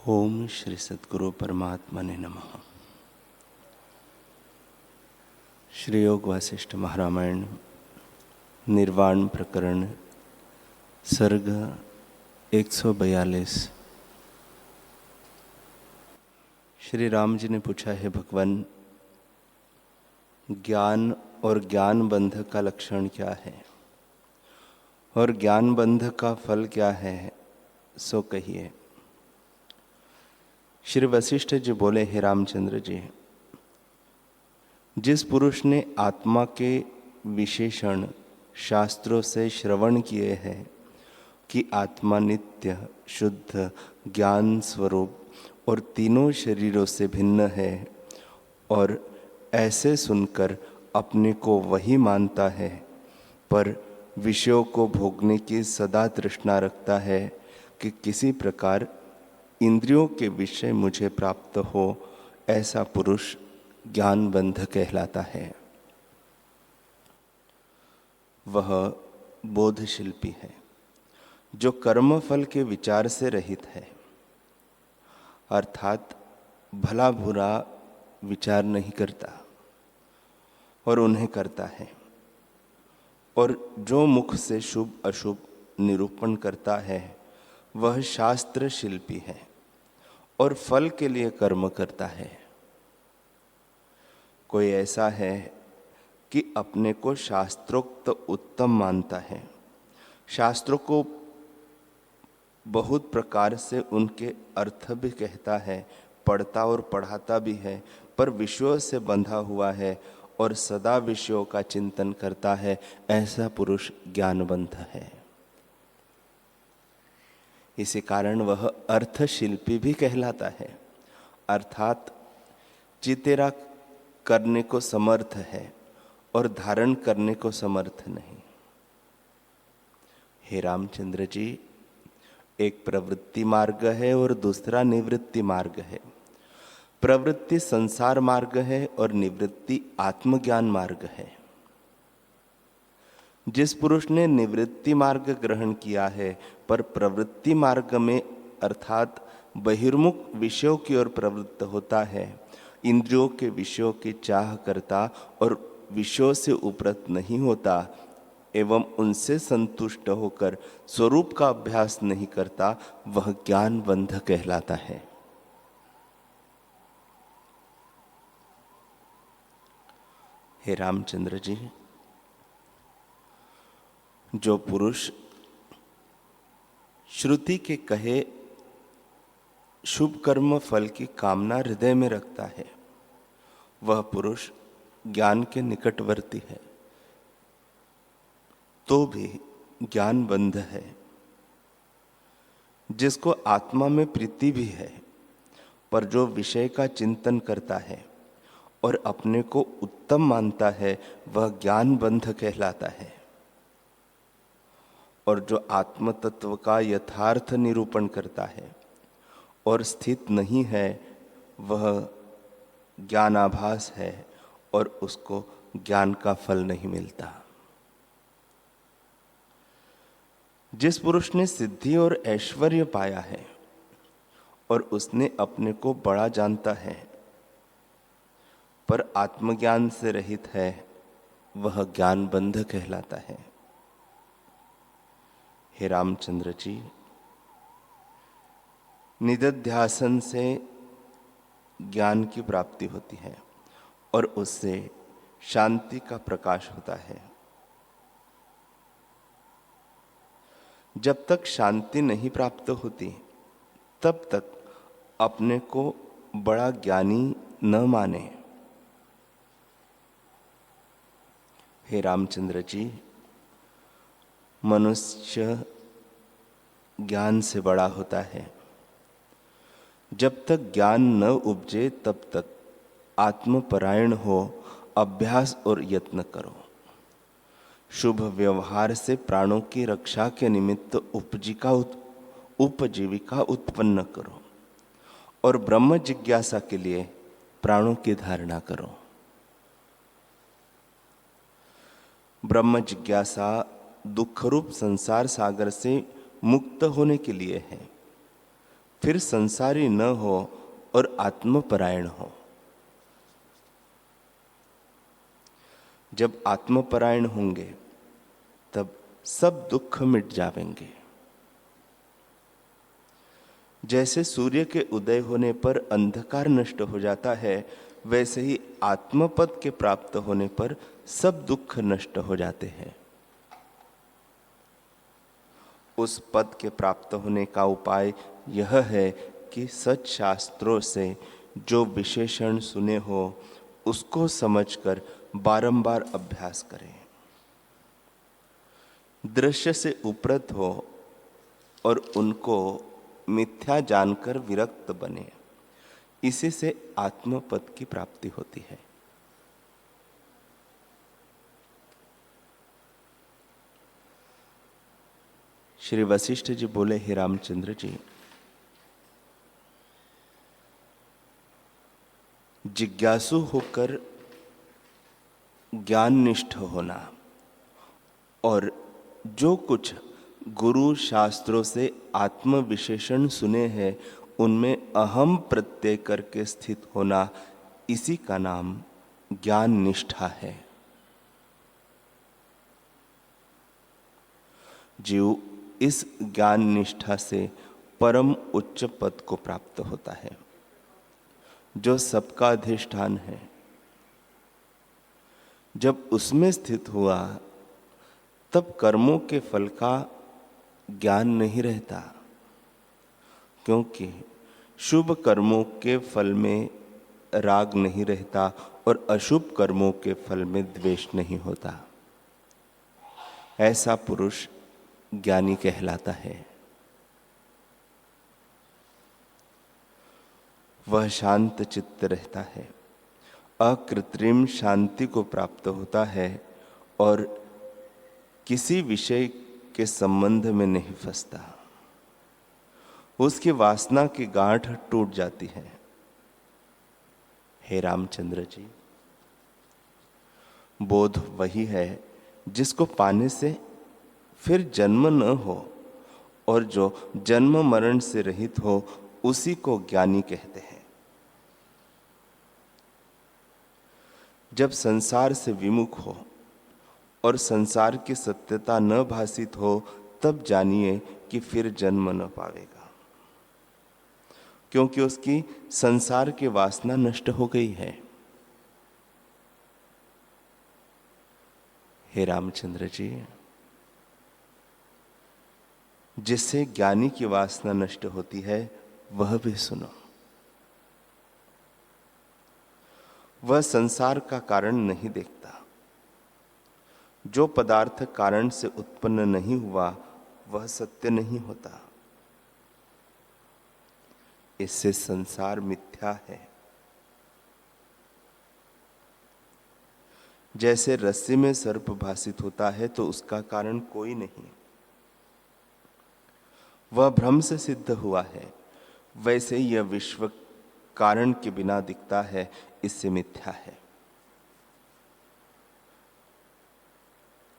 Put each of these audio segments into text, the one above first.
ओम श्री सद्गुरु परमात्मने नमः। श्री योग वासिष्ठ महारामायण निर्वाण प्रकरण सर्ग 142। श्री राम जी ने पूछा, है भगवान, ज्ञान और ज्ञान बंध का लक्षण क्या है और ज्ञान बंध का फल क्या है, सो कहिए। श्री वशिष्ठ जी बोले, हे रामचंद्र जी, जिस पुरुष ने आत्मा के विशेषण शास्त्रों से श्रवण किए हैं कि आत्मा नित्य शुद्ध ज्ञान स्वरूप और तीनों शरीरों से भिन्न है, और ऐसे सुनकर अपने को वही मानता है, पर विषयों को भोगने की सदा तृष्णा रखता है कि किसी प्रकार इंद्रियों के विषय मुझे प्राप्त हो, ऐसा पुरुष ज्ञानबंध कहलाता है। वह बोधशिल्पी है जो कर्म फल के विचार से रहित है, अर्थात भला बुरा विचार नहीं करता और उन्हें करता है, और जो मुख से शुभ अशुभ निरूपण करता है वह शास्त्र शिल्पी है और फल के लिए कर्म करता है। कोई ऐसा है कि अपने को शास्त्रोक्त उत्तम मानता है, शास्त्रों को बहुत प्रकार से उनके अर्थ भी कहता है, पढ़ता और पढ़ाता भी है, पर विषयों से बंधा हुआ है और सदा विषयों का चिंतन करता है, ऐसा पुरुष ज्ञानबंध है। इसी कारण वह अर्थशिल्पी भी कहलाता है, अर्थात चितेरा करने को समर्थ है और धारण करने को समर्थ नहीं। हे रामचंद्र जी, एक प्रवृत्ति मार्ग है और दूसरा निवृत्ति मार्ग है। प्रवृत्ति संसार मार्ग है और निवृत्ति आत्मज्ञान मार्ग है। जिस पुरुष ने निवृत्ति मार्ग ग्रहण किया है पर प्रवृत्ति मार्ग में अर्थात बहिर्मुख विषयों की ओर प्रवृत्त होता है, इंद्रियों के विषयों की चाह करता और विषयों से उपरत नहीं होता एवं उनसे संतुष्ट होकर स्वरूप का अभ्यास नहीं करता, वह ज्ञानबंध कहलाता है। हे रामचंद्र जी, जो पुरुष श्रुति के कहे शुभ कर्म फल की कामना हृदय में रखता है, वह पुरुष ज्ञान के निकटवर्ती है, तो भी ज्ञानबंध है। जिसको आत्मा में प्रीति भी है, पर जो विषय का चिंतन करता है और अपने को उत्तम मानता है, वह ज्ञानबंध कहलाता है। और जो आत्म तत्व का यथार्थ निरूपण करता है और स्थित नहीं है, वह ज्ञानाभास है और उसको ज्ञान का फल नहीं मिलता। जिस पुरुष ने सिद्धि और ऐश्वर्य पाया है और उसने अपने को बड़ा जानता है पर आत्मज्ञान से रहित है, वह ज्ञानबंध कहलाता है। हे रामचंद्र जी, निदिध्यासन से ज्ञान की प्राप्ति होती है और उससे शांति का प्रकाश होता है। जब तक शांति नहीं प्राप्त होती, तब तक अपने को बड़ा ज्ञानी न माने। हे रामचंद्र जी, मनुष्य ज्ञान से बड़ा होता है। जब तक ज्ञान न उपजे तब तक आत्मपरायण हो, अभ्यास और यत्न करो। शुभ व्यवहार से प्राणों की रक्षा के निमित्त उपजीविका उत्पन्न करो और ब्रह्म जिज्ञासा के लिए प्राणों की धारणा करो। ब्रह्म जिज्ञासा दुखरूप संसार सागर से मुक्त होने के लिए है, फिर संसारी न हो और आत्मपरायण हो। जब आत्मपरायण होंगे तब सब दुख मिट जाएंगे। जैसे सूर्य के उदय होने पर अंधकार नष्ट हो जाता है, वैसे ही आत्मपद के प्राप्त होने पर सब दुख नष्ट हो जाते हैं। उस पद के प्राप्त होने का उपाय यह है कि सच शास्त्रों से जो विशेषण सुने हो उसको समझकर बारंबार अभ्यास करें। दृश्य से उपरत हो और उनको मिथ्या जानकर विरक्त बने, इसी से आत्मपद की प्राप्ति होती है। श्री वशिष्ठ जी बोले, हे रामचंद्र जी, जिज्ञासु होकर ज्ञान निष्ठ होना और जो कुछ गुरु शास्त्रों से आत्म विशेषण सुने हैं उनमें अहम प्रत्यय करके स्थित होना, इसी का नाम ज्ञान निष्ठा है। जीव इस ज्ञान निष्ठा से परम उच्च पद को प्राप्त होता है, जो सबका अधिष्ठान है। जब उसमें स्थित हुआ तब कर्मों के फल का ज्ञान नहीं रहता, क्योंकि शुभ कर्मों के फल में राग नहीं रहता और अशुभ कर्मों के फल में द्वेष नहीं होता। ऐसा पुरुष ज्ञानी कहलाता है। वह शांत चित्त रहता है, अकृत्रिम शांति को प्राप्त होता है और किसी विषय के संबंध में नहीं फंसता। उसकी वासना की गांठ टूट जाती है। हे रामचंद्र जी, बोध वही है जिसको पाने से फिर जन्म न हो और जो जन्म मरण से रहित हो, उसी को ज्ञानी कहते हैं। जब संसार से विमुख हो और संसार की सत्यता न भासित हो, तब जानिए कि फिर जन्म न पावेगा, क्योंकि उसकी संसार की वासना नष्ट हो गई है। हे रामचंद्र जी, जिससे ज्ञानी की वासना नष्ट होती है वह भी सुनो। वह संसार का कारण नहीं देखता। जो पदार्थ कारण से उत्पन्न नहीं हुआ वह सत्य नहीं होता। इससे संसार मिथ्या है। जैसे रस्सी में सर्प भासित होता है तो उसका कारण कोई नहीं, वह भ्रम से सिद्ध हुआ है, वैसे ही यह विश्व कारण के बिना दिखता है, इससे मिथ्या है।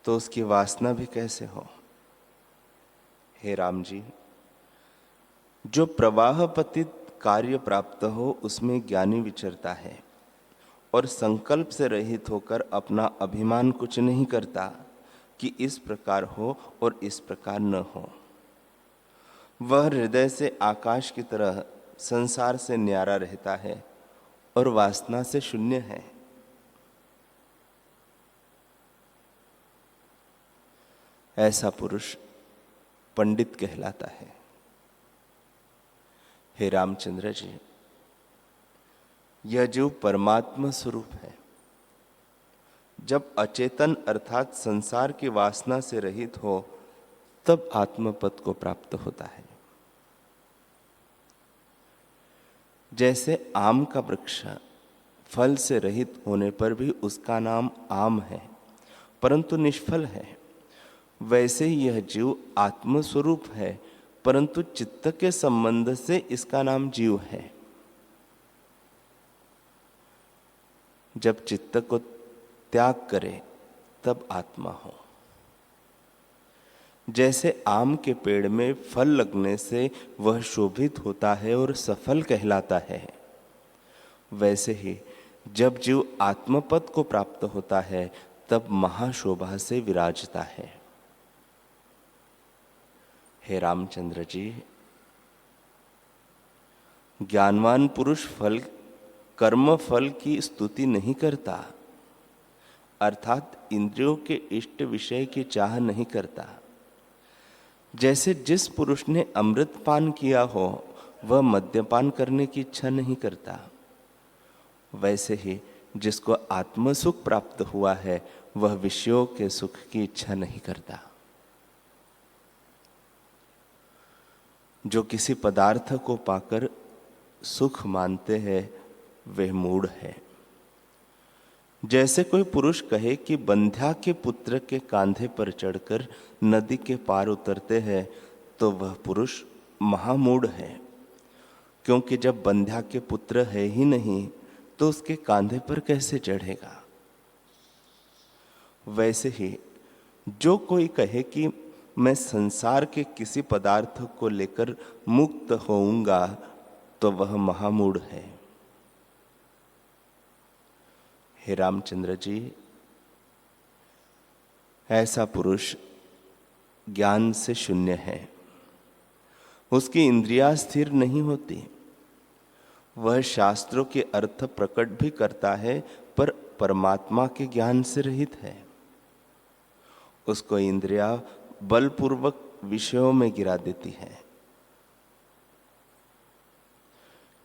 तो उसकी वासना भी कैसे हो? हे राम जी, जो प्रवाह पतित कार्य प्राप्त हो उसमें ज्ञानी विचरता है और संकल्प से रहित होकर अपना अभिमान कुछ नहीं करता कि इस प्रकार हो और इस प्रकार न हो। वह हृदय से आकाश की तरह संसार से न्यारा रहता है और वासना से शून्य है। ऐसा पुरुष पंडित कहलाता है। हे रामचंद्र जी, यह जीव परमात्मा स्वरूप है। जब अचेतन अर्थात संसार की वासना से रहित हो तब आत्मपद को प्राप्त होता है। जैसे आम का वृक्ष फल से रहित होने पर भी उसका नाम आम है परंतु निष्फल है, वैसे ही यह जीव आत्मस्वरूप है परंतु चित्त के संबंध से इसका नाम जीव है। जब चित्त को त्याग करे तब आत्मा हो। जैसे आम के पेड़ में फल लगने से वह शोभित होता है और सफल कहलाता है, वैसे ही जब जीव आत्मपद को प्राप्त होता है तब महाशोभा से विराजता है। हे रामचंद्र जी, ज्ञानवान पुरुष कर्म फल की स्तुति नहीं करता, अर्थात इंद्रियों के इष्ट विषय की चाह नहीं करता। जैसे जिस पुरुष ने अमृत पान किया हो वह मद्यपान करने की इच्छा नहीं करता, वैसे ही जिसको आत्मसुख प्राप्त हुआ है वह विषयों के सुख की इच्छा नहीं करता। जो किसी पदार्थ को पाकर सुख मानते हैं वे मूढ़ है। जैसे कोई पुरुष कहे कि बंध्या के पुत्र के कांधे पर चढ़कर नदी के पार उतरते हैं तो वह पुरुष महामूढ़ है, क्योंकि जब बंध्या के पुत्र है ही नहीं तो उसके कांधे पर कैसे चढ़ेगा। वैसे ही जो कोई कहे कि मैं संसार के किसी पदार्थ को लेकर मुक्त होऊंगा तो वह महामूढ़ है। हे रामचंद्र जी, ऐसा पुरुष ज्ञान से शून्य है, उसकी इंद्रियां स्थिर नहीं होती। वह शास्त्रों के अर्थ प्रकट भी करता है पर परमात्मा के ज्ञान से रहित है। उसको इंद्रियां बलपूर्वक विषयों में गिरा देती है।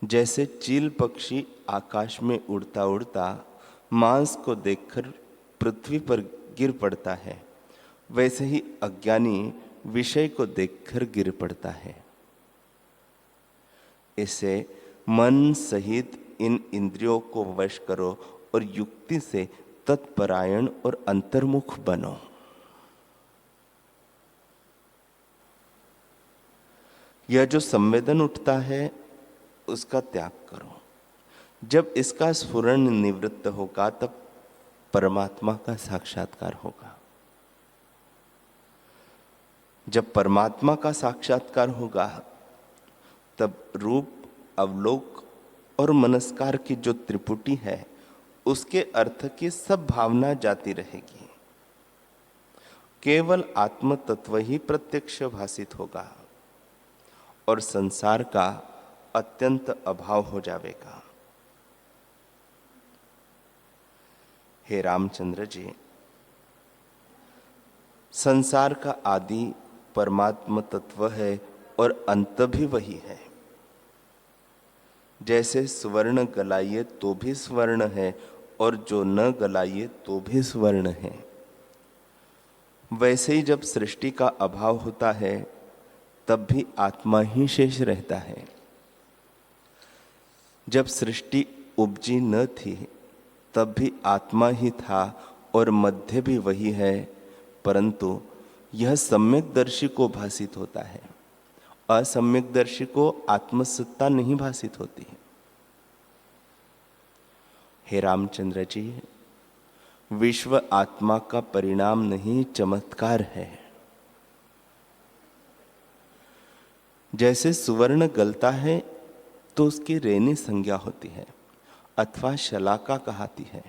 जैसे चील पक्षी आकाश में उड़ता उड़ता मांस को देखकर पृथ्वी पर गिर पड़ता है, वैसे ही अज्ञानी विषय को देखकर गिर पड़ता है। इसे मन सहित इन इंद्रियों को वश करो और युक्ति से तत्परायण और अंतर्मुख बनो। यह जो संवेदन उठता है उसका त्याग करो। जब इसका स्फुरण निवृत्त होगा तब परमात्मा का साक्षात्कार होगा। जब परमात्मा का साक्षात्कार होगा तब रूप, अवलोक और मनस्कार की जो त्रिपुटी है उसके अर्थ की सब भावना जाती रहेगी। केवल आत्म तत्व ही प्रत्यक्ष भासित होगा और संसार का अत्यंत अभाव हो जाएगा। हे रामचंद्र जी, संसार का आदि परमात्म तत्व है और अंत भी वही है। जैसे स्वर्ण गलाइए तो भी स्वर्ण है और जो न गलाइए तो भी स्वर्ण है, वैसे ही जब सृष्टि का अभाव होता है तब भी आत्मा ही शेष रहता है। जब सृष्टि उपजी न थी तब भी आत्मा ही था और मध्य भी वही है, परंतु यह सम्यकदर्शी को भासित होता है। असम्यकदर्शी को आत्मसत्ता नहीं भासित होती है। हे रामचंद्र जी, विश्व आत्मा का परिणाम नहीं चमत्कार है। जैसे सुवर्ण गलता है तो उसकी रेनी संज्ञा होती है अथवा शलाका कहती है।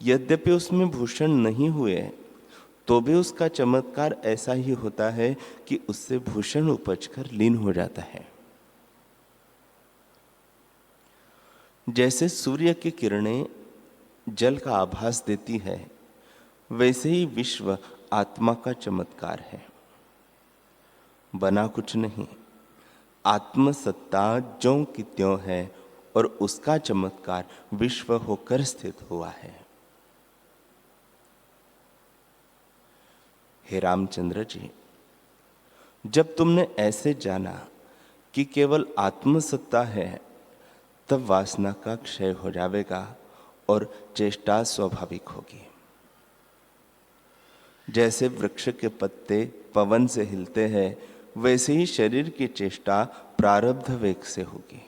यद्यपि उसमें भूषण नहीं हुए तो भी उसका चमत्कार ऐसा ही होता है कि उससे भूषण उपजकर लीन हो जाता है। जैसे सूर्य की किरणें जल का आभास देती है, वैसे ही विश्व आत्मा का चमत्कार है। बना कुछ नहीं, आत्मसत्ता ज्यों की त्यों है और उसका चमत्कार विश्व होकर स्थित हुआ है। हे रामचंद्र जी, जब तुमने ऐसे जाना कि केवल आत्मसत्ता है तब वासना का क्षय हो जाएगा और चेष्टा स्वाभाविक होगी। जैसे वृक्ष के पत्ते पवन से हिलते हैं, वैसे ही शरीर की चेष्टा प्रारब्ध वेग से होगी।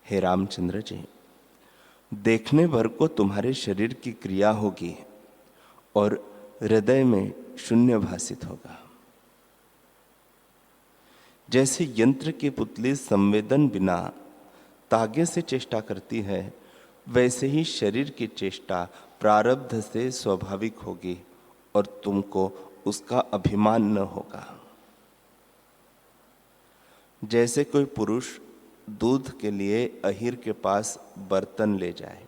हे रामचंद्र जी, देखने भर को तुम्हारे शरीर की क्रिया होगी और हृदय में शून्य भासित होगा। जैसे यंत्र की पुतली संवेदन बिना तागे से चेष्टा करती है, वैसे ही शरीर की चेष्टा प्रारब्ध से स्वाभाविक होगी और तुमको उसका अभिमान न होगा। जैसे कोई पुरुष दूध के लिए अहीर के पास बर्तन ले जाए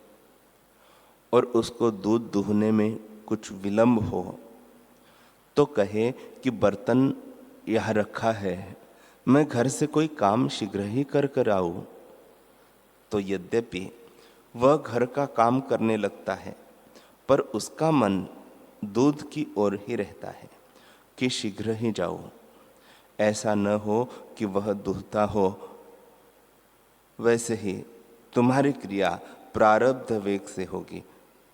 और उसको दूध दुहने में कुछ विलंब हो, तो कहे कि बर्तन यहाँ रखा है, मैं घर से कोई काम शीघ्र ही कर आऊं, तो यद्यपि वह घर का काम करने लगता है, पर उसका मन दूध की ओर ही रहता है कि शीघ्र ही जाऊं। ऐसा न हो कि वह दुहता हो। वैसे ही तुम्हारी क्रिया प्रारब्ध वेग से होगी,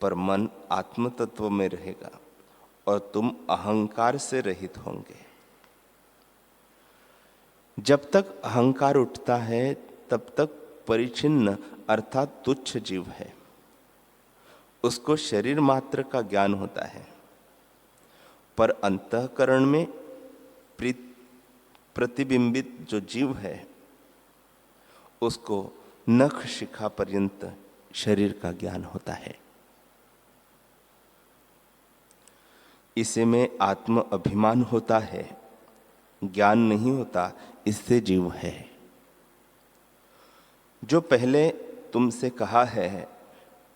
पर मन आत्म तत्व में रहेगा और तुम अहंकार से रहित होंगे। जब तक अहंकार उठता है, तब तक परिचिन्न अर्थात तुच्छ जीव है। उसको शरीर मात्र का ज्ञान होता है, पर अंतःकरण में प्रतिबिंबित जो जीव है, उसको नख शिखा पर्यंत शरीर का ज्ञान होता है। इसे में आत्म अभिमान होता है, ज्ञान नहीं होता, इससे जीव है। जो पहले तुमसे कहा है,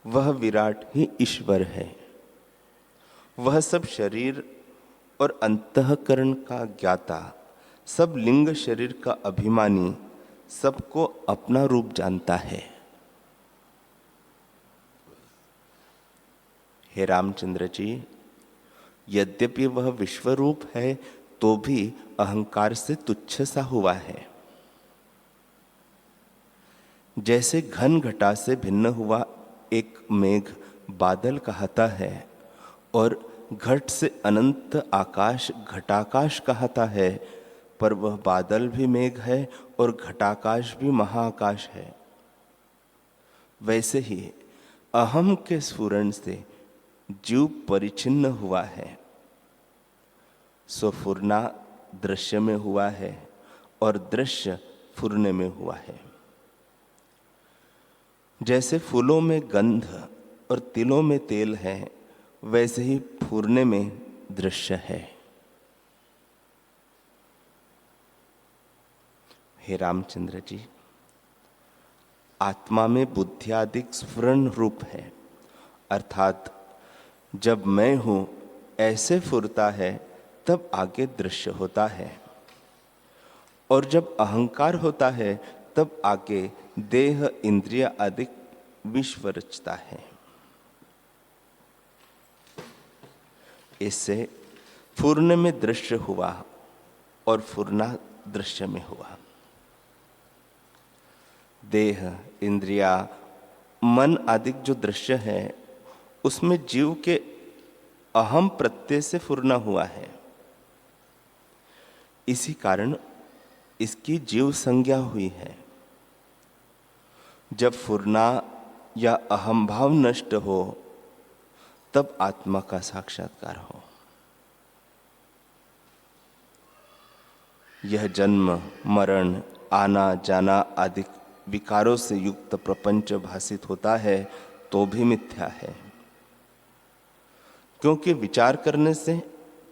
वह विराट ही ईश्वर है। वह सब शरीर और अंतःकरण का ज्ञाता, सब लिंग शरीर का अभिमानी, सबको अपना रूप जानता है। हे रामचंद्र जी, यद्यपि वह विश्व रूप है, तो भी अहंकार से तुच्छ सा हुआ है। जैसे घन घटा से भिन्न हुआ एक मेघ बादल कहता है और घट से अनंत आकाश घटाकाश कहता है, पर वह बादल भी मेघ है और घटाकाश भी महाआकाश है। वैसे ही अहम के स्फुरण से जीव परिचिन्न हुआ है। स्वफुरना दृश्य में हुआ है और दृश्य फुरने में हुआ है। जैसे फूलों में गंध और तिलों में तेल है, वैसे ही फुरने में दृश्य है। हे रामचंद्र जी, आत्मा में बुद्धियादिक स्फुरण रूप है, अर्थात जब मैं हूं ऐसे फुरता है, तब आगे दृश्य होता है, और जब अहंकार होता है, तब आगे देह इंद्रिय आदि विश्व रचता है। इससे फुरने में दृश्य हुआ और फुरना दृश्य में हुआ। देह, इंद्रिया, मन आदि जो दृश्य है, उसमें जीव के अहम प्रत्यय से फुरना हुआ है। इसी कारण इसकी जीव संज्ञा हुई है। जब फुरना या अहम भाव नष्ट हो, तब आत्मा का साक्षात्कार हो। यह जन्म, मरण, आना जाना आदि विकारों से युक्त प्रपंच भासित होता है, तो भी मिथ्या है, क्योंकि विचार करने से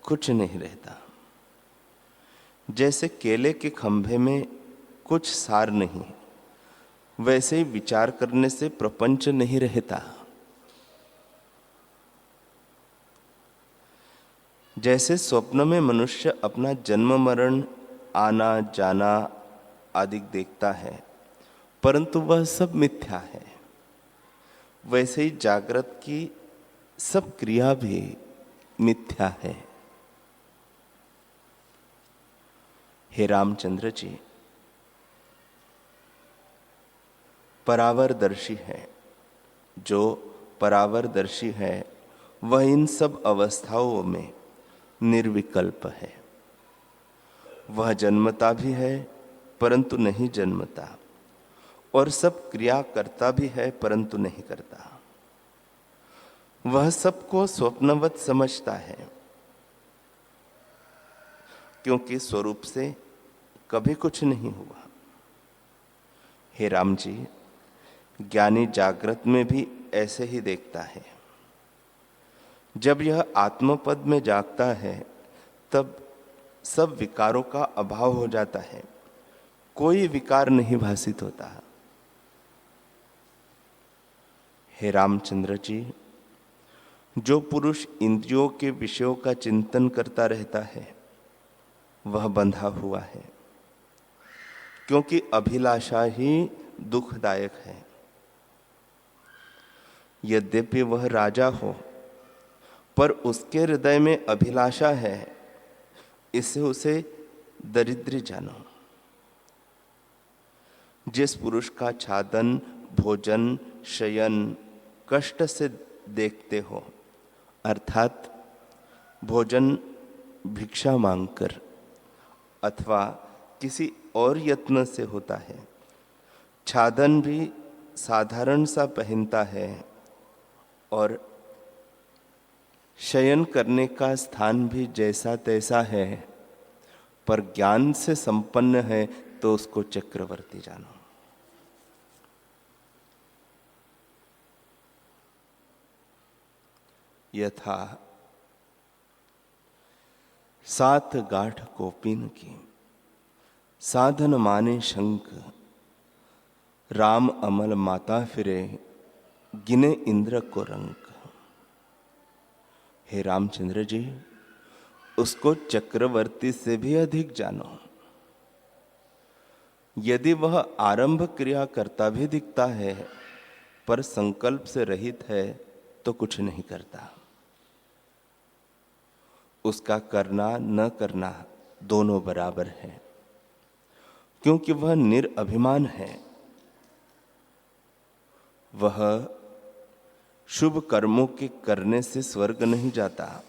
कुछ नहीं रहता। जैसे केले के खंभे में कुछ सार नहीं, वैसे ही विचार करने से प्रपंच नहीं रहता। जैसे स्वप्न में मनुष्य अपना जन्म मरण, आना जाना आदि देखता है, परंतु वह सब मिथ्या है, वैसे ही जागृत की सब क्रिया भी मिथ्या है। हे रामचंद्र जी, परावरदर्शी है। जो परावरदर्शी है, वह इन सब अवस्थाओं में निर्विकल्प है। वह जन्मता भी है, परंतु नहीं जन्मता, और सब क्रिया करता भी है, परंतु नहीं करता। वह सबको स्वप्नवत समझता है, क्योंकि स्वरूप से कभी कुछ नहीं हुआ। हे राम जी, ज्ञानी जागृत में भी ऐसे ही देखता है। जब यह आत्मपद में जागता है तब सब विकारों का अभाव हो जाता है, कोई विकार नहीं भासित होता। हे रामचंद्र जी, जो पुरुष इंद्रियों के विषयों का चिंतन करता रहता है वह बंधा हुआ है, क्योंकि अभिलाषा ही दुखदायक है। यद्यपि वह राजा हो पर उसके हृदय में अभिलाषा है, इससे उसे दरिद्री जानो। जिस पुरुष का छादन, भोजन, शयन कष्ट से देखते हो, अर्थात भोजन भिक्षा मांगकर अथवा किसी और यत्न से होता है, छादन भी साधारण सा पहनता है और शयन करने का स्थान भी जैसा तैसा है, पर ज्ञान से संपन्न है तो उसको चक्रवर्ती जानो। यथा 7 गांठ कोपिन की, साधन माने शंक, राम अमल माता फिरे, गिने इंद्र को रंक। हे रामचंद्र जी, उसको चक्रवर्ती से भी अधिक जानो। यदि वह आरंभ क्रिया करता भी दिखता है पर संकल्प से रहित है तो कुछ नहीं करता। उसका करना न करना दोनों बराबर है, क्योंकि वह निरअभिमान है। वह शुभ कर्मों के करने से स्वर्ग नहीं जाता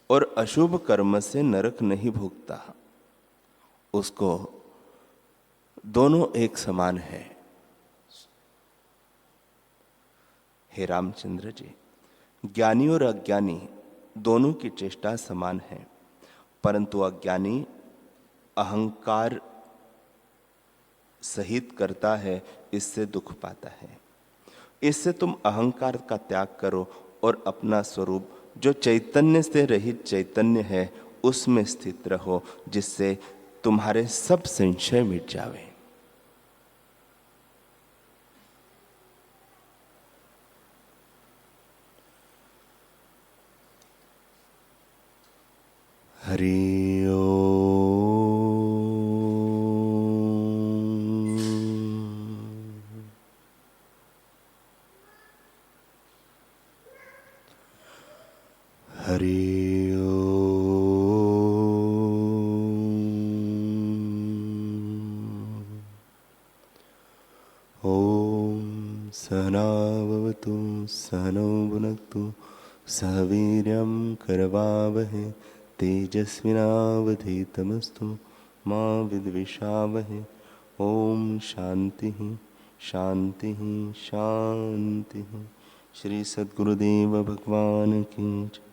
और अशुभ कर्म से नरक नहीं भोगता। उसको दोनों एक समान है। हे रामचंद्र जी, ज्ञानी और अज्ञानी दोनों की चेष्टा समान है, परंतु अज्ञानी अहंकार सहित करता है, इससे दुख पाता है। इससे तुम अहंकार का त्याग करो और अपना स्वरूप जो चैतन्य से रहित चैतन्य है उसमें स्थित रहो, जिससे तुम्हारे सब संशय मिट जावे। हरि ओम। हरि ओम। सहना भवतु सहनौ भुनक्तु सह वीर्यं करवावहै तेजस्विनावधीतमस्तु मा विद्विषावहै। ओम शांति शांति शांति। श्री सद्गुरुदेव भगवान की जय।